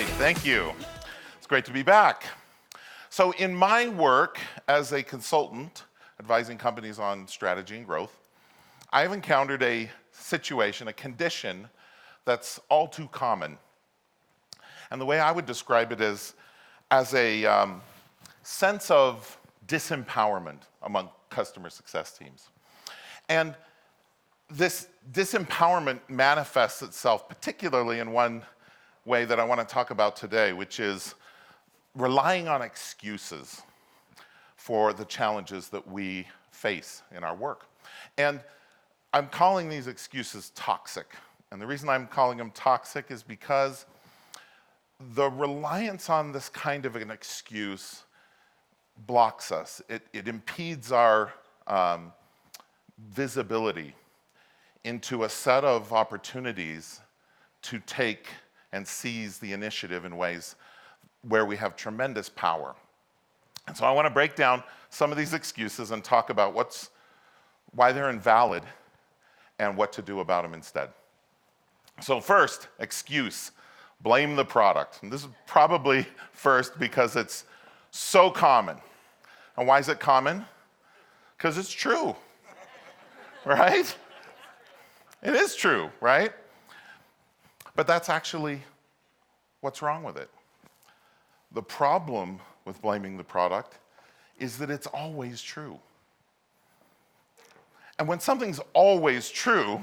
right, thank you. It's great to be back. So in my work as a consultant advising companies on strategy and growth, I've encountered a situation, a condition that's all too common. And the way I would describe it is as a sense of disempowerment among customer success teams. And this disempowerment manifests itself particularly in one way that I want to talk about today, which is relying on excuses for the challenges that we face in our work. And I'm calling these excuses toxic. And the reason I'm calling them toxic is because the reliance on this kind of an excuse blocks us. It impedes our visibility into a set of opportunities to take and seize the initiative in ways where we have tremendous power. And so I want to break down some of these excuses and talk about why they're invalid and what to do about them instead. So first, excuse, blame the product. And this is probably first because it's so common. And why is it common? Because it's true, right? It is true, right? But that's actually what's wrong with it. The problem with blaming the product is that it's always true. And when something's always true,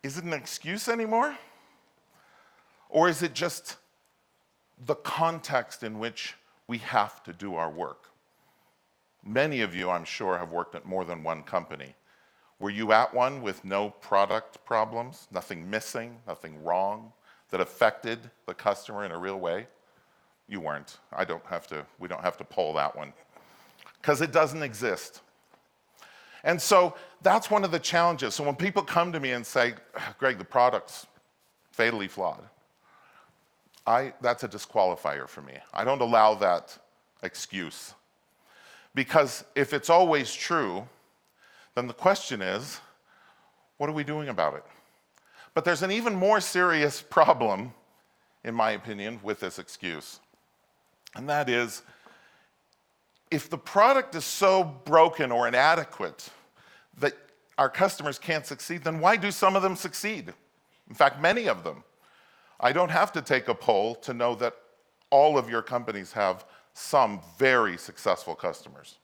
is it an excuse anymore? Or is it just the context in which we have to do our work? Many of you, I'm sure, have worked at more than one company. Were you at one with no product problems, nothing missing, nothing wrong that affected the customer in a real way? You weren't. We don't have to poll that one because it doesn't exist. And so that's one of the challenges. So when people come to me and say, Greg, the product's fatally flawed, that's a disqualifier for me. I don't allow that excuse. Because if it's always true, then the question is, what are we doing about it? But there's an even more serious problem, in my opinion, with this excuse. And that is, if the product is so broken or inadequate that our customers can't succeed, then why do some of them succeed? In fact, many of them. I don't have to take a poll to know that all of your companies have some very successful customers,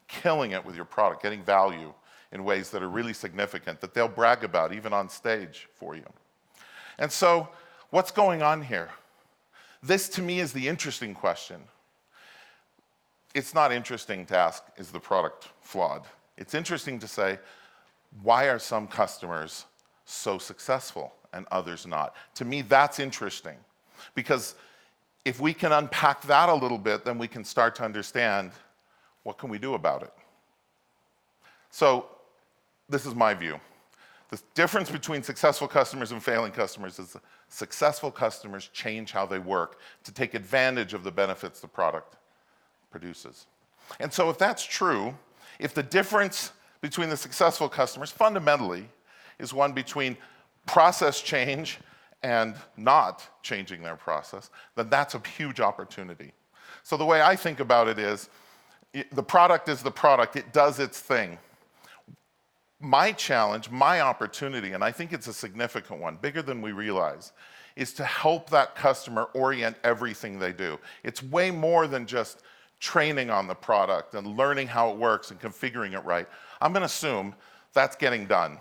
killing it with your product, getting value in ways that are really significant, that they'll brag about even on stage for you. And so, what's going on here? This, to me, is the interesting question. It's not interesting to ask, is the product flawed? It's interesting to say, why are some customers so successful and others not? To me, that's interesting. Because if we can unpack that a little bit, then we can start to understand what can we do about it. So, this is my view. The difference between successful customers and failing customers is successful customers change how they work to take advantage of the benefits the product produces. And so if that's true, if the difference between the successful customers fundamentally is one between process change and not changing their process, then that's a huge opportunity. So the way I think about it is, the product is the product, it does its thing. My challenge, my opportunity, and I think it's a significant one, bigger than we realize, is to help that customer orient everything they do. It's way more than just training on the product and learning how it works and configuring it right. I'm going to assume that's getting done.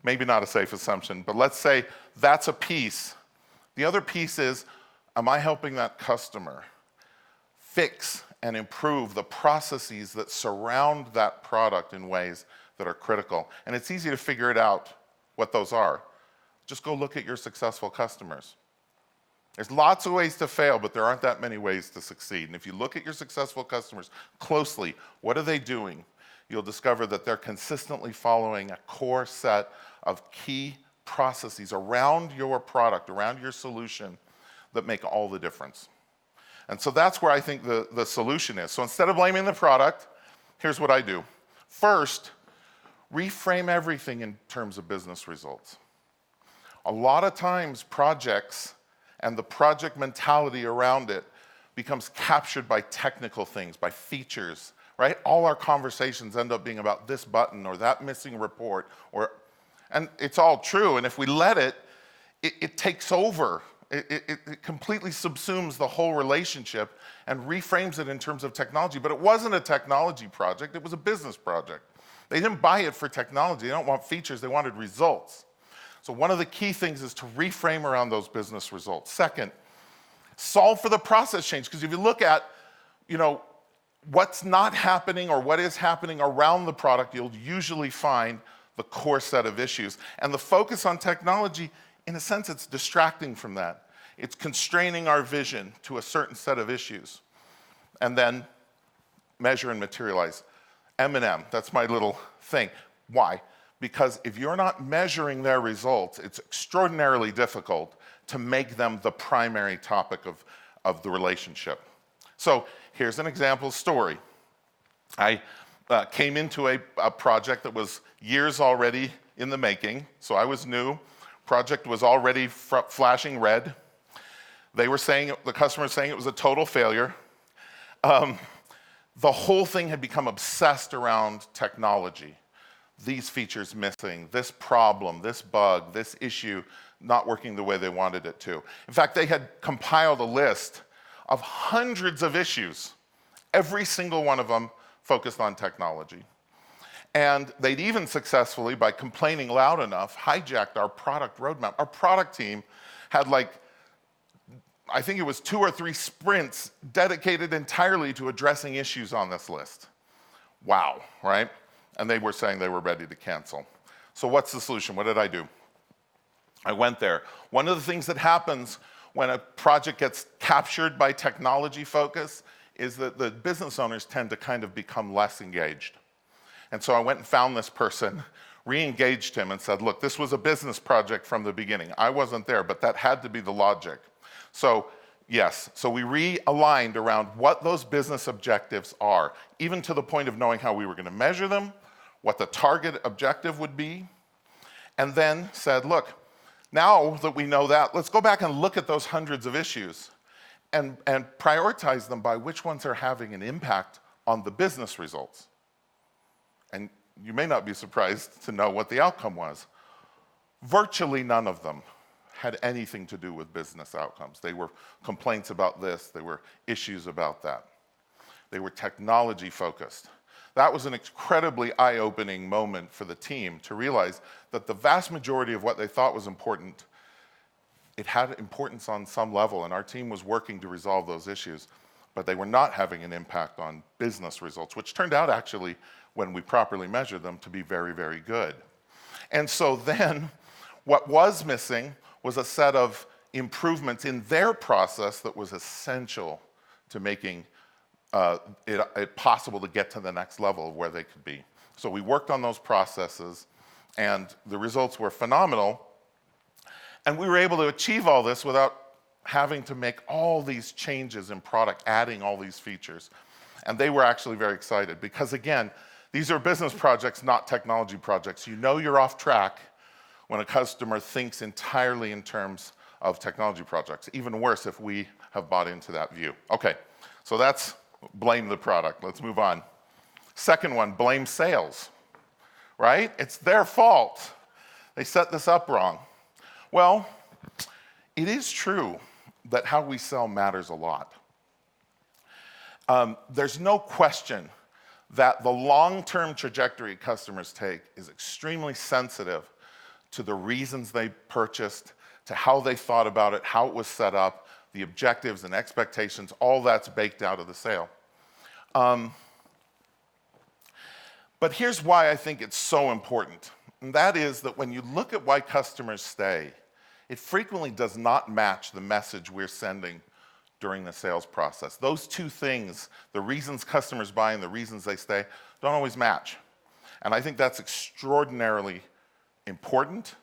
Maybe not a safe assumption, but let's say that's a piece. The other piece is, am I helping that customer fix and improve the processes that surround that product in ways that are critical? And it's easy to figure it out what those are. Just go look at your successful customers. There's lots of ways to fail, but there aren't that many ways to succeed. And if you look at your successful customers closely, what are they doing? You'll discover that they're consistently following a core set of key processes around your product, around your solution, that make all the difference. And so that's where I think the solution is. So instead of blaming the product, here's what I do. First, reframe everything in terms of business results. A lot of times projects and the project mentality around it becomes captured by technical things, by features, right? All our conversations end up being about this button or that missing report, and it's all true, and if we let it, it takes over. It completely subsumes the whole relationship and reframes it in terms of technology. But it wasn't a technology project, it was a business project. They didn't buy it for technology, they don't want features, they wanted results. So one of the key things is to reframe around those business results. Second, solve for the process change, because if you look at, what's not happening or what is happening around the product, you'll usually find the core set of issues. And the focus on technology, in a sense, it's distracting from that. It's constraining our vision to a certain set of issues. And then measure and materialize. M&M, that's my little thing. Why? Because if you're not measuring their results, it's extraordinarily difficult to make them the primary topic of the relationship. So here's an example story. I came into a project that was years already in the making, so I was new. Project was already flashing red. They were saying, the customer was saying it was a total failure. The whole thing had become obsessed around technology. These features missing, this problem, this bug, this issue not working the way they wanted it to. In fact, they had compiled a list of hundreds of issues, every single one of them focused on technology. And they'd even successfully, by complaining loud enough, hijacked our product roadmap. Our product team had I think it was 2 or 3 sprints dedicated entirely to addressing issues on this list. Wow, right? And they were saying they were ready to cancel. So what's the solution? What did I do? I went there. One of the things that happens when a project gets captured by technology focus is that the business owners tend to kind of become less engaged. And so I went and found this person, re-engaged him and said, look, this was a business project from the beginning. I wasn't there, but that had to be the logic. So yes, so we realigned around what those business objectives are, even to the point of knowing how we were going to measure them, what the target objective would be, and then said, look, now that we know that, let's go back and look at those hundreds of issues and prioritize them by which ones are having an impact on the business results. And you may not be surprised to know what the outcome was. Virtually none of them had anything to do with business outcomes. They were complaints about this, they were issues about that. They were technology focused. That was an incredibly eye-opening moment for the team to realize that the vast majority of what they thought was important, it had importance on some level, and our team was working to resolve those issues, but they were not having an impact on business results, which turned out actually, when we properly measured them, to be very, very good. And so then, what was missing was a set of improvements in their process that was essential to making it possible to get to the next level of where they could be. So we worked on those processes, and the results were phenomenal. And we were able to achieve all this without having to make all these changes in product, adding all these features. And they were actually very excited because, again, these are business projects, not technology projects. You know you're off track when a customer thinks entirely in terms of technology projects. Even worse if we have bought into that view. Okay, so that's blame the product. Let's move on. Second one, blame sales, right? It's their fault. They set this up wrong. Well, it is true that how we sell matters a lot. There's no question that the long-term trajectory customers take is extremely sensitive to the reasons they purchased, to how they thought about it, how it was set up, the objectives and expectations, all that's baked out of the sale. But here's why I think it's so important, and that is that when you look at why customers stay, it frequently does not match the message we're sending during the sales process. Those two things, the reasons customers buy and the reasons they stay, don't always match. And I think that's extraordinarily important,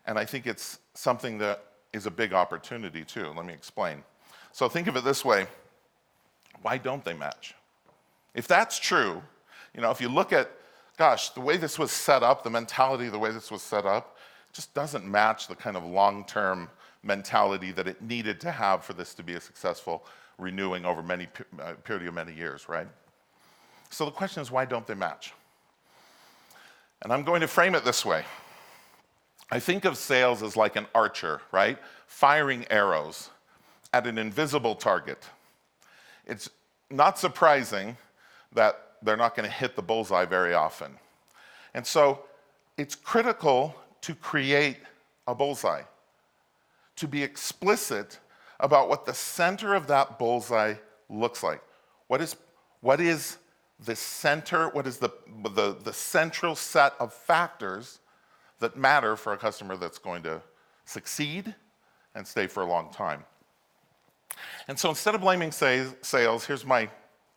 and I think it's something that is a big opportunity too. Let me explain. So think of it this way. Why don't they match? If that's true, if you look at, gosh, the way this was set up, the mentality, the way this was set up, just doesn't match the kind of long-term mentality that it needed to have for this to be a successful renewing over a period of many years, right? So the question is, why don't they match? And I'm going to frame it this way. I think of sales as like an archer, right? Firing arrows at an invisible target. It's not surprising that they're not going to hit the bullseye very often. And so it's critical to create a bullseye, to be explicit about what the center of that bullseye looks like. What is the center, what is the central set of factors that matter for a customer that's going to succeed and stay for a long time? And so instead of blaming sales, here's my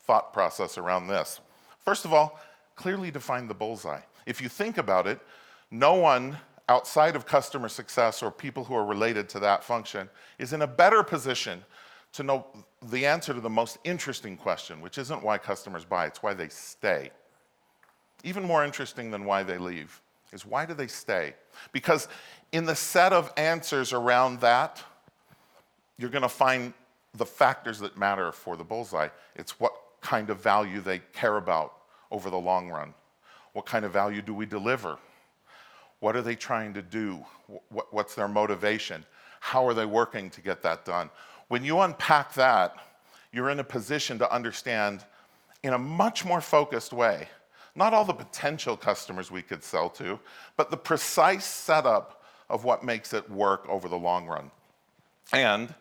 thought process around this. First of all, clearly define the bullseye. If you think about it, no one outside of customer success or people who are related to that function is in a better position to know the answer to the most interesting question, which isn't why customers buy, it's why they stay. Even more interesting than why they leave is why do they stay? Because in the set of answers around that, you're going to find the factors that matter for the bullseye. It's what kind of value they care about over the long run. What kind of value do we deliver? What are they trying to do? What's their motivation? How are they working to get that done? When you unpack that, you're in a position to understand in a much more focused way, not all the potential customers we could sell to, but the precise setup of what makes it work over the long run. And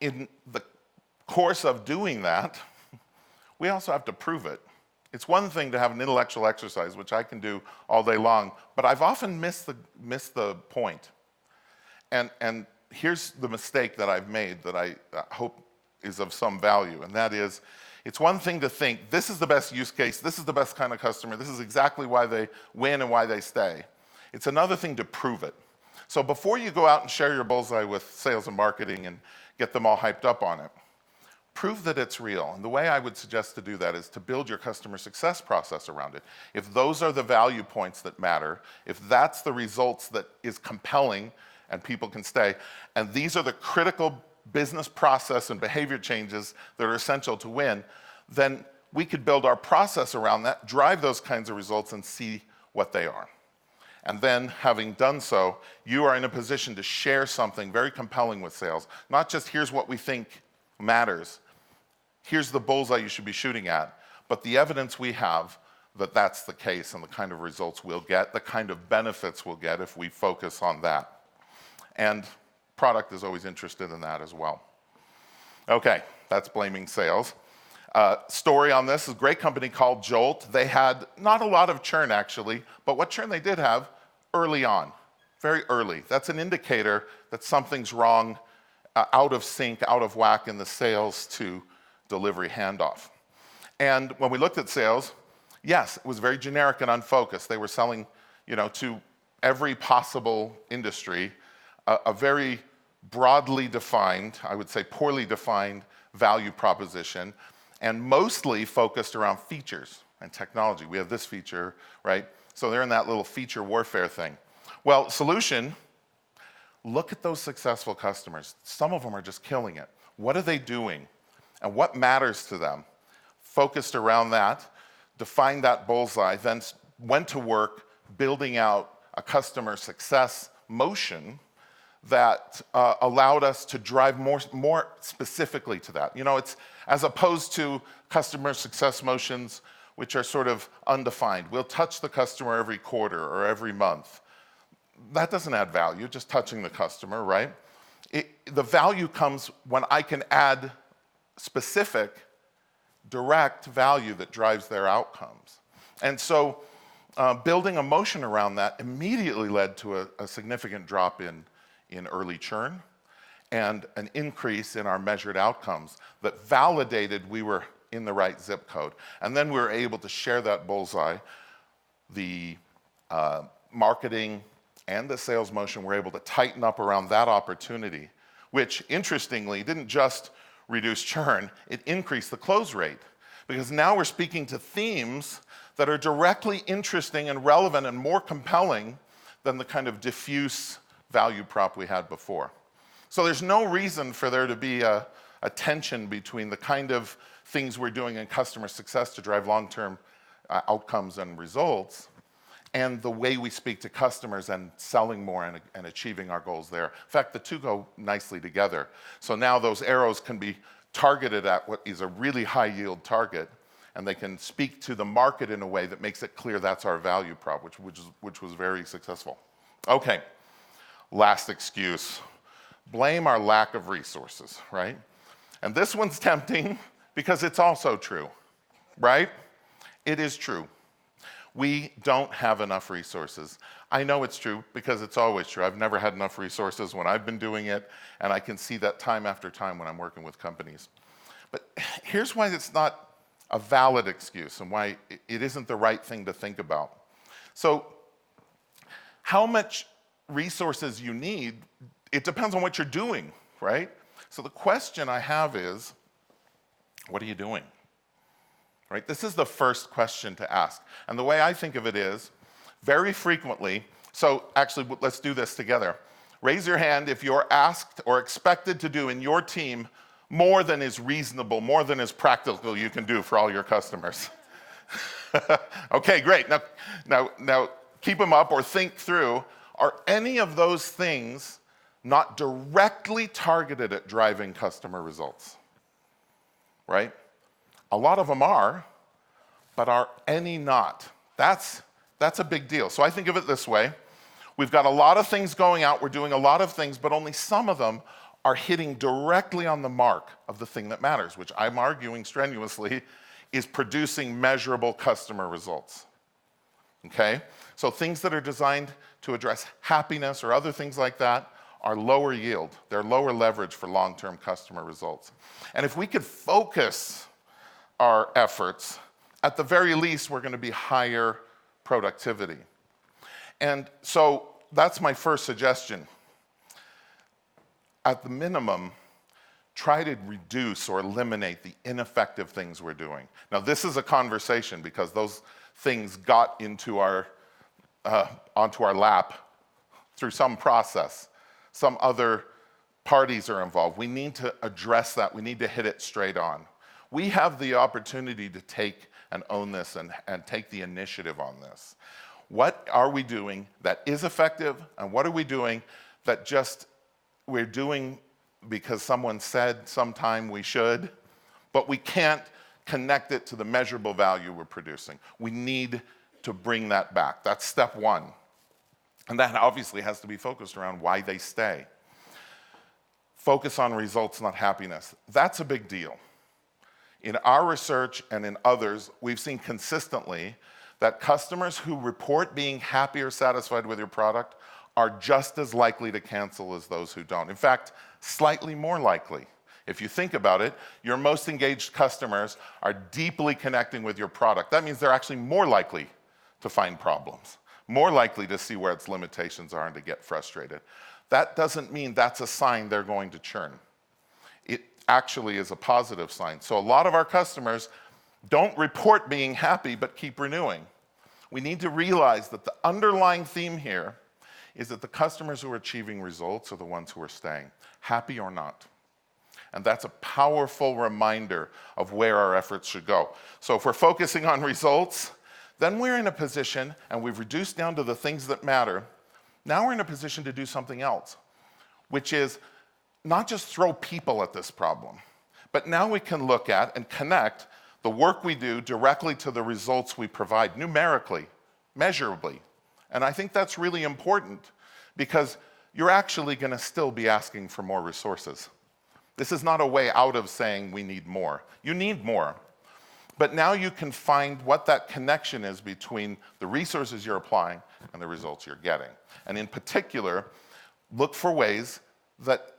in the course of doing that, we also have to prove it. It's one thing to have an intellectual exercise, which I can do all day long, but I've often missed the point. And here's the mistake that I've made that I hope is of some value, and that is, it's one thing to think, this is the best use case, this is the best kind of customer, this is exactly why they win and why they stay. It's another thing to prove it. So before you go out and share your bullseye with sales and marketing and get them all hyped up on it, prove that it's real. And the way I would suggest to do that is to build your customer success process around it. If those are the value points that matter, if that's the results that is compelling and people can stay, and these are the critical business process and behavior changes that are essential to win, then we could build our process around that, drive those kinds of results, and see what they are. And then, having done so, you are in a position to share something very compelling with sales. Not just here's what we think matters, here's the bullseye you should be shooting at, but the evidence we have that that's the case and the kind of results we'll get, the kind of benefits we'll get if we focus on that. And product is always interested in that as well. Okay, that's blaming sales. Story on this is a great company called Jolt. They had not a lot of churn actually, but what churn they did have early on, very early. That's an indicator that something's wrong, out of sync, out of whack in the sales to delivery handoff. And when we looked at sales, yes, it was very generic and unfocused. They were selling, to every possible industry, a very broadly defined, I would say poorly defined value proposition, and mostly focused around features and technology. We have this feature, right? So they're in that little feature warfare thing. Well, solution, look at those successful customers. Some of them are just killing it. What are they doing? And what matters to them? Focused around that, defined that bullseye, then went to work building out a customer success motion that allowed us to drive more specifically to that. It's as opposed to customer success motions, which are sort of undefined. We'll touch the customer every quarter or every month. That doesn't add value, just touching the customer, right? The value comes when I can add specific, direct value that drives their outcomes. And so building a motion around that immediately led to a significant drop in early churn and an increase in our measured outcomes that validated we were in the right zip code. And then we were able to share that bullseye. The marketing and the sales motion were able to tighten up around that opportunity, which interestingly didn't just reduce churn, it increased the close rate. Because now we're speaking to themes that are directly interesting and relevant and more compelling than the kind of diffuse value prop we had before. So there's no reason for there to be a tension between the kind of things we're doing in customer success to drive long-term outcomes and results and the way we speak to customers and selling more and achieving our goals there. In fact, the two go nicely together. So now those arrows can be targeted at what is a really high yield target, and they can speak to the market in a way that makes it clear that's our value prop, which was very successful. Okay, last excuse. Blame our lack of resources, right? And this one's tempting because it's also true, right? It is true. We don't have enough resources. I know it's true because it's always true. I've never had enough resources when I've been doing it, and I can see that time after time when I'm working with companies. But here's why it's not a valid excuse and why it isn't the right thing to think about. So how much resources you need, it depends on what you're doing, right? So the question I have is, what are you doing? Right? This is the first question to ask. And the way I think of it is, very frequently, so actually let's do this together. Raise your hand if you're asked or expected to do in your team more than is reasonable, more than is practical you can do for all your customers. Okay, great. Now keep them up or think through, are any of those things not directly targeted at driving customer results? Right? A lot of them are, but are any not? That's a big deal. So I think of it this way. We've got a lot of things going out, we're doing a lot of things, but only some of them are hitting directly on the mark of the thing that matters, which I'm arguing strenuously is producing measurable customer results. Okay? So things that are designed to address happiness or other things like that are lower yield. They're lower leverage for long-term customer results. And if we could focus our efforts, at the very least, we're going to be higher productivity. And so that's my first suggestion. At the minimum, try to reduce or eliminate the ineffective things we're doing. Now, this is a conversation because those things got into onto our lap through some process. Some other parties are involved. We need to address that. We need to hit it straight on. We have the opportunity to take and own this and take the initiative on this. What are we doing that is effective, and what are we doing that just we're doing because someone said sometime we should, but we can't connect it to the measurable value we're producing? We need to bring that back. That's step one. And that obviously has to be focused around why they stay. Focus on results, not happiness. That's a big deal. In our research and in others, we've seen consistently that customers who report being happy or satisfied with your product are just as likely to cancel as those who don't. In fact, slightly more likely. If you think about it, your most engaged customers are deeply connecting with your product. That means they're actually more likely to find problems, more likely to see where its limitations are and to get frustrated. That doesn't mean that's a sign they're going to churn. It actually is a positive sign. So a lot of our customers don't report being happy but keep renewing. We need to realize that the underlying theme here is that the customers who are achieving results are the ones who are staying, happy or not. And that's a powerful reminder of where our efforts should go. So if we're focusing on results, then we're in a position, and we've reduced down to the things that matter, now we're in a position to do something else, which is not just throw people at this problem, but now we can look at and connect the work we do directly to the results we provide numerically, measurably. And I think that's really important because you're actually going to still be asking for more resources. This is not a way out of saying we need more. You need more. But now you can find what that connection is between the resources you're applying and the results you're getting. And in particular, look for ways that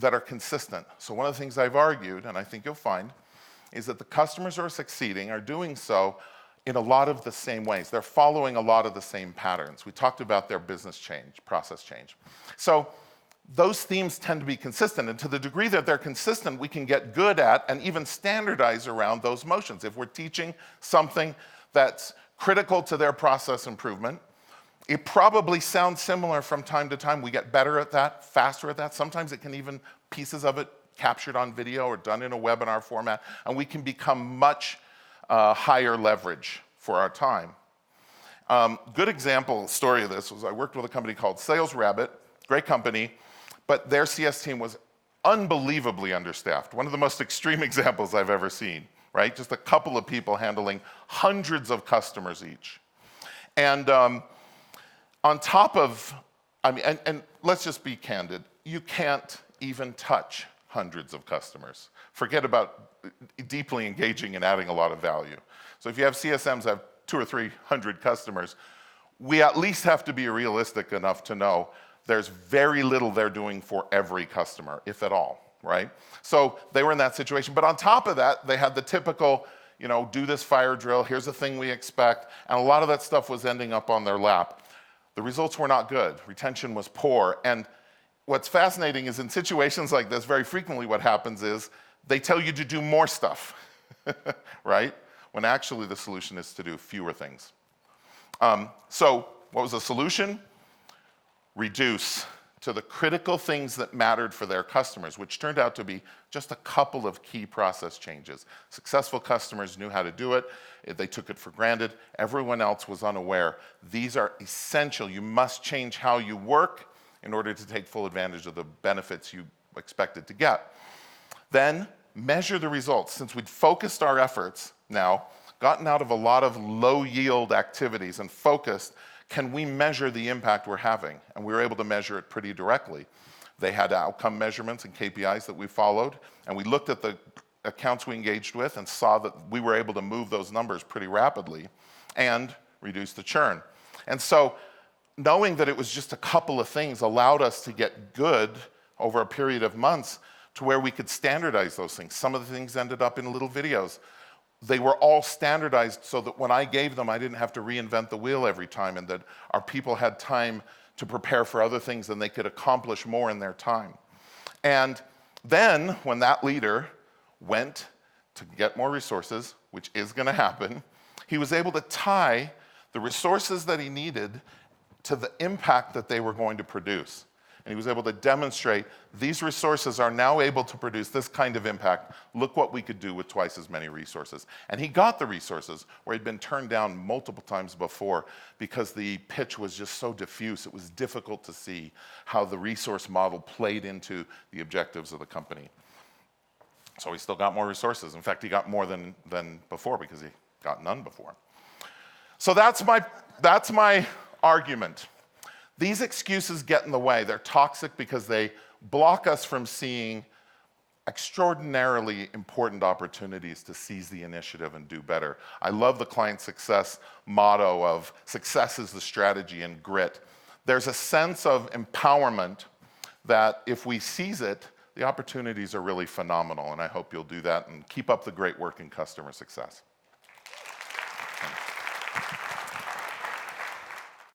are consistent. So one of the things I've argued, and I think you'll find, is that the customers who are succeeding are doing so in a lot of the same ways. They're following a lot of the same patterns. We talked about their business change, process change. So those themes tend to be consistent, and to the degree that they're consistent, we can get good at and even standardize around those motions. If we're teaching something that's critical to their process improvement, It probably sounds similar from time to time. We get better at that, faster at that. Sometimes it can even, pieces of it captured on video or done in a webinar format, and we can become much higher leverage for our time. Good example story of this was I worked with a company called Sales Rabbit, great company, but their CS team was unbelievably understaffed. One of the most extreme examples I've ever seen, right? Just a couple of people handling hundreds of customers each. And on top of, and let's just be candid, you can't even touch hundreds of customers. Forget about deeply engaging and adding a lot of value. So if you have CSMs that have 200 or 300 customers, we at least have to be realistic enough to know there's very little they're doing for every customer, if at all, right? So they were in that situation. But on top of that, they had the typical, do this fire drill, here's the thing we expect, and a lot of that stuff was ending up on their lap. The results were not good. Retention was poor. And what's fascinating is in situations like this, very frequently what happens is they tell you to do more stuff, right? When actually the solution is to do fewer things. So what was the solution? Reduce to the critical things that mattered for their customers, which turned out to be just a couple of key process changes. Successful customers knew how to do it. They took it for granted. Everyone else was unaware. These are essential. You must change how you work in order to take full advantage of the benefits you expected to get. Then measure the results. Since we'd focused our efforts now, gotten out of a lot of low-yield activities and focused, can we measure the impact we're having? And we were able to measure it pretty directly. They had outcome measurements and KPIs that we followed, and we looked at the accounts we engaged with and saw that we were able to move those numbers pretty rapidly and reduce the churn. And so knowing that it was just a couple of things allowed us to get good over a period of months to where we could standardize those things. Some of the things ended up in little videos. They were all standardized so that when I gave them, I didn't have to reinvent the wheel every time, and that our people had time to prepare for other things and they could accomplish more in their time. And then when that leader went to get more resources, which is going to happen, he was able to tie the resources that he needed to the impact that they were going to produce. And he was able to demonstrate these resources are now able to produce this kind of impact. Look what we could do with twice as many resources. And he got the resources where he'd been turned down multiple times before because the pitch was just so diffuse. It was difficult to see how the resource model played into the objectives of the company. So he still got more resources. In fact, he got more than before because he got none before. So that's my argument. These excuses get in the way. They're toxic because they block us from seeing extraordinarily important opportunities to seize the initiative and do better. I love the client success motto of success is the strategy and grit. There's a sense of empowerment that if we seize it, the opportunities are really phenomenal, and I hope you'll do that and keep up the great work in customer success.